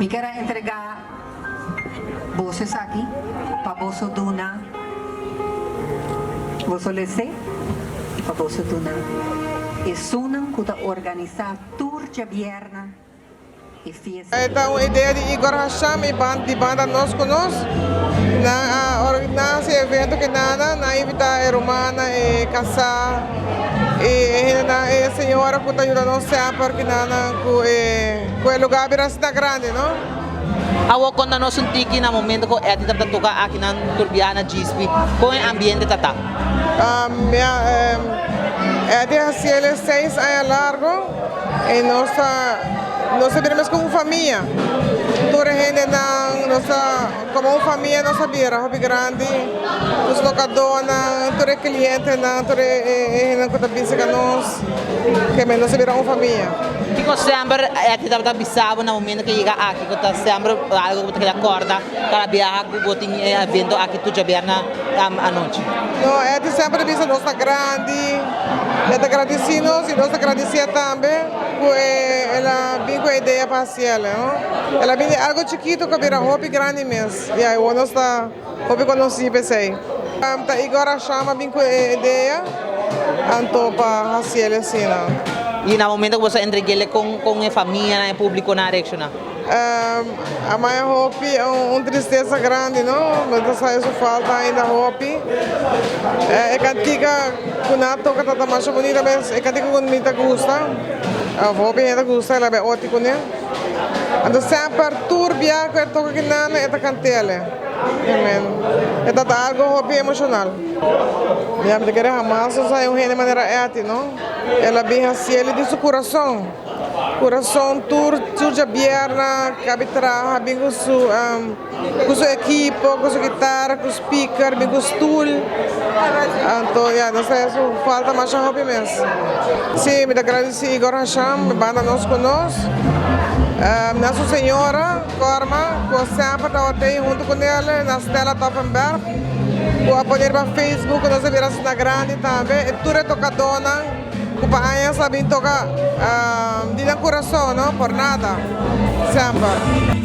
Me quero entregar bolsas aqui para bolso Duna. Bolso Lese para bolso Duna. E sunam kuda organizar tour de vierna e fiesta. Então, a ideia de Igor Hasham e banda Nós Conosco, na esse evento que na invitar a romana e casar, e a senhora que está ajudando nós sempre, que com o lugar vira cidade grande, não? Awo kon na nosun tiki na momento ko eti tata tuka aqui na Turbiana Gispi com o ambiente tata. É de 6 anos largo e nós vivemos como família. Toda a gente como uma família nossa vira, hobby grande, os locadores, todos os clientes, toda a gente que visita nós, que nós vira uma família. Kiko sempre eti tata bisabo na momento que chega aqui ko ta sempre algo que acorda para viajar ko botin evento aqui tu jaberna a noite. Não, é de sempre vista nossa grande, é agradecidos e nós agradecemos também por ela vir com a ideia parcial, não? Ela vem algo chiquito que vira hobby grande mesmo. E aí nós está hobby conhecido pensei. Tá agora chama vem com a ideia, anto para parcial assim, não? E na momento que você entregue com a família e público na reação. A minha hobby é uma tristeza grande, não? Mas isso falta ainda hobby. É cantiga que não toca tanta mais bonita, mas é cantiga que me gusta. A hobby ainda gusta, ela é ótima, né? Então sempre turbia que toca que não é cantela. É algo hobby emocional. Minha amiga quer jamás usar de maneira ética, não? Ela vem assim, ele diz o coração. Coração, tudo bierna, cabe trabalhar, bem com sua equipe, com sua guitarra, com o speaker, bem com o stool. Então, não sei, isso falta mais hobby mesmo. Sim, me agradeço Igor Hasham, banda Nós Conosco. Nossa Senhora, Corma, que sempre está junto com ela, na Stella Toppenberg. O apoio para Facebook, nós viramos na grande também. E tudo é tocadona. O pai sabe tocar de coração, não? Por nada. Sempre.